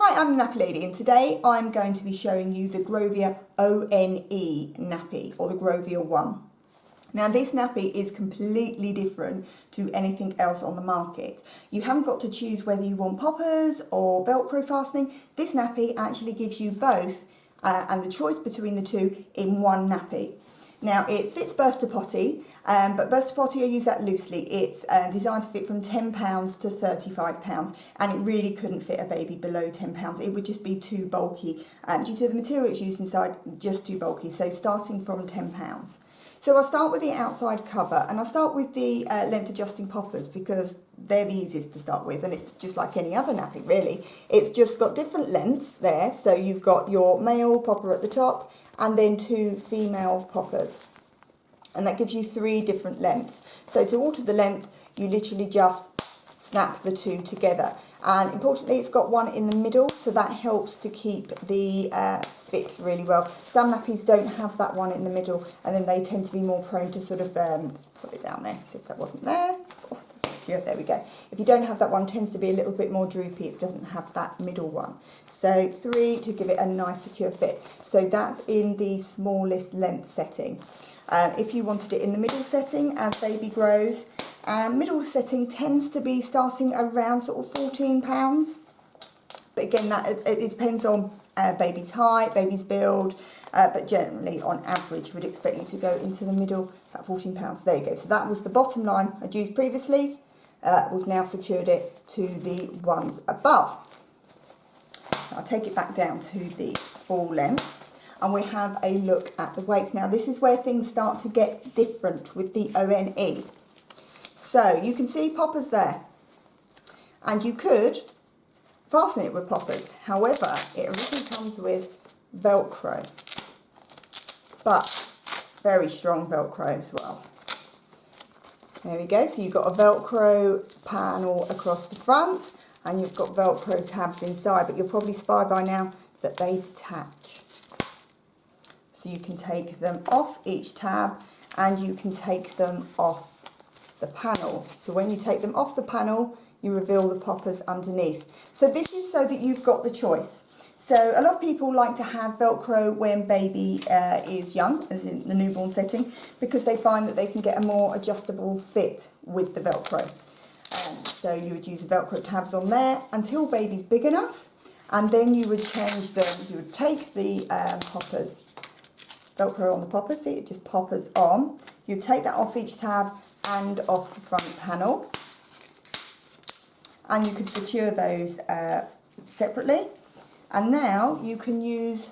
Hi, I'm the Nappy Lady, and today I'm going to be showing you the Grovia O.N.E nappy, or the Grovia O.N.E. Now this nappy is completely different to anything else on the market. You haven't got to choose whether you want poppers or velcro fastening. This nappy actually gives you both and the choice between the two in one nappy. Now it fits birth to potty, but birth to potty, I use that loosely. It's designed to fit from £10 to £35, and it really couldn't fit a baby below £10. It would just be too bulky due to the material it's used inside, just too bulky. So starting from £10. So I'll start with the outside cover, and I'll start with the length adjusting poppers because they're the easiest to start with, and it's just like any other nappy really. It's just got different lengths there, so you've got your male popper at the top and then two female poppers, and that gives you 3 different lengths. So to alter the length, you literally just snap the 2 together, and importantly it's got one in the middle, so that helps to keep the fit really well. Some nappies don't have that one in the middle, and then they tend to be more prone to sort of let's put it down there, see if that wasn't there. Oh, that's secure. There we go. If you don't have that one, it tends to be a little bit more droopy. It doesn't have that middle one. So 3 to give it a nice secure fit. So that's in the smallest length setting. If you wanted it in the middle setting as baby grows, middle setting tends to be starting around sort of £14. But again, that it depends on baby's height, baby's build, but generally on average would expect you to go into the middle at £14. There you go. So that was the bottom line I'd used previously. We've now secured it to the ones above. I'll take it back down to the full length, and we have a look at the weights. Now this is where things start to get different with the O.N.E. So you can see poppers there, and you could fasten it with poppers. However, it originally comes with velcro, but very strong velcro as well. There we go. So you've got a velcro panel across the front, and you've got velcro tabs inside, but you'll probably spy by now that they detach. So you can take them off each tab, and you can take them off the panel. So when you take them off the panel, you reveal the poppers underneath. So this is so that you've got the choice. So a lot of people like to have velcro when baby is young, as in the newborn setting, because they find that they can get a more adjustable fit with the velcro. So you would use the velcro tabs on there until baby's big enough, and then you would change them. You would take the poppers, velcro on the popper, see it just poppers on. You'd take that off each tab and off the front panel, and you could secure those separately. And now you can use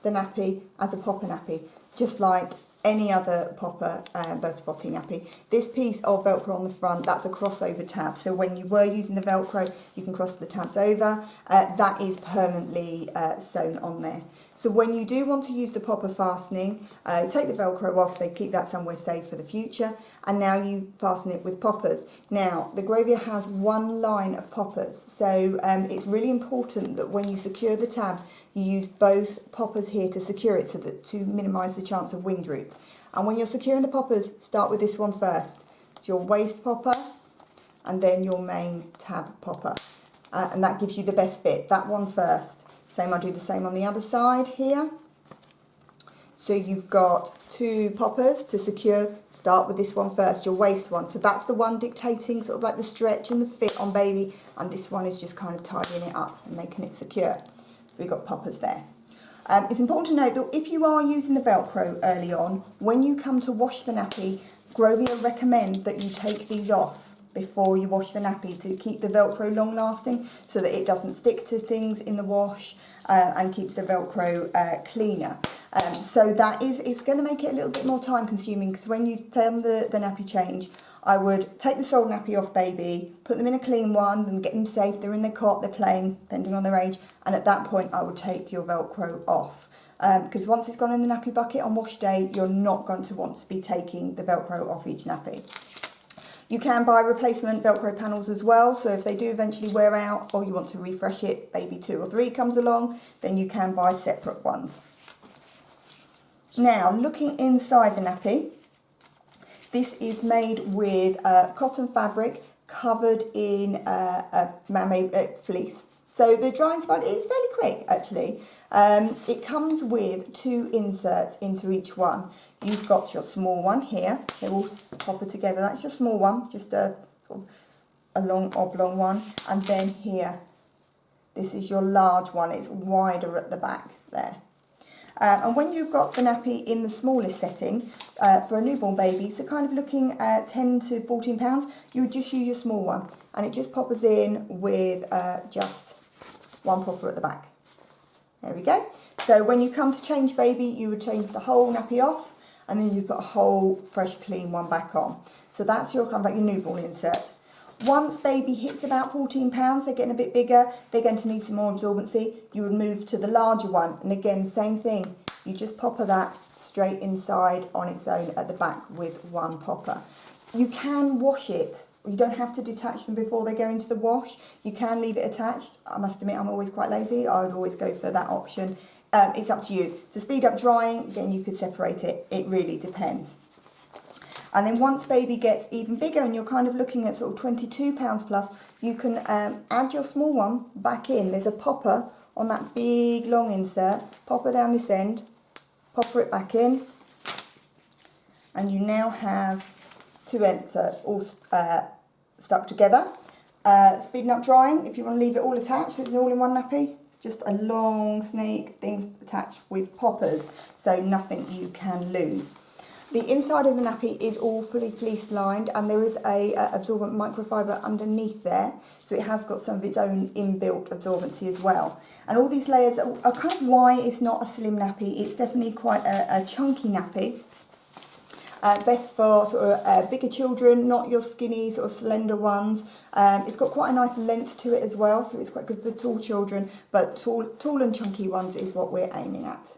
the nappy as a popper nappy, just like any other popper birth to potty nappy. This piece of velcro on the front, that's a crossover tab, so when you were using the velcro you can cross the tabs over. That is permanently sewn on there. So when you do want to use the popper fastening, take the velcro off, so keep that somewhere safe for the future, and now you fasten it with poppers. Now the Grovia has one line of poppers, so it's really important that when you secure the tabs you use both poppers here to secure it, so that to minimise the chance of wing droop. And when you're securing the poppers, start with this one first. It's your waist popper and then your main tab popper, and that gives you the best fit. That one first. Same, I'll do the same on the other side here. So you've got 2 poppers to secure. Start with this one first, your waist one. So that's the one dictating sort of like the stretch and the fit on baby, and this one is just kind of tidying it up and making it secure. We've got poppers there. It's important to note that if you are using the velcro early on, when you come to wash the nappy, Grovia recommend that you take these off before you wash the nappy to keep the velcro long lasting, so that it doesn't stick to things in the wash and keeps the velcro cleaner. So that is, it's going to make it a little bit more time consuming, because when you turn the nappy change, I would take the soiled nappy off baby, put them in a clean one and get them safe. They're in their cot, they're playing, depending on their age, and at that point I would take your velcro off. Because once it's gone in the nappy bucket on wash day, you're not going to want to be taking the velcro off each nappy. You can buy replacement velcro panels as well, so if they do eventually wear out or you want to refresh it, baby 2 or 3 comes along, then you can buy separate ones. Now looking inside the nappy, this is made with cotton fabric covered in man-made fleece. So the drying spot is fairly quick actually. It comes with 2 inserts into each one. You've got your small one here, they're all proper together, that's your small one, just a sort of a long oblong one, and then here, this is your large one, it's wider at the back there. And when you've got the nappy in the smallest setting, for a newborn baby, so kind of looking at 10 to 14 pounds, you would just use your small one, and it just poppers in with just one popper at the back. There we go. So when you come to change baby, you would change the whole nappy off, and then you put a whole fresh clean one back on. So that's your kind of like your newborn insert. Once baby hits about 14 pounds, they're getting a bit bigger, they're going to need some more absorbency, you would move to the larger one, and again, same thing, you just popper that straight inside on its own at the back with one popper. You can wash it, you don't have to detach them before they go into the wash, you can leave it attached. I must admit I'm always quite lazy, I would always go for that option. It's up to you. To speed up drying, again you could separate it, it really depends. And then once baby gets even bigger and you're kind of looking at sort of 22 pounds plus, you can add your small one back in. There's a popper on that big long insert, popper down this end, popper it back in, and you now have 2 inserts all stuck together. Speeding up drying, if you want to leave it all attached, it's an all-in-one nappy. It's just a long snake, things attached with poppers, so nothing you can lose. The inside of the nappy is all fully fleece lined, and there is a absorbent microfiber underneath there, so it has got some of its own inbuilt absorbency as well. And all these layers are kind of why it's not a slim nappy. It's definitely quite a chunky nappy. Best for sort of bigger children, not your skinny sort of slender ones. It's got quite a nice length to it as well, so it's quite good for tall children, but tall and chunky ones is what we're aiming at.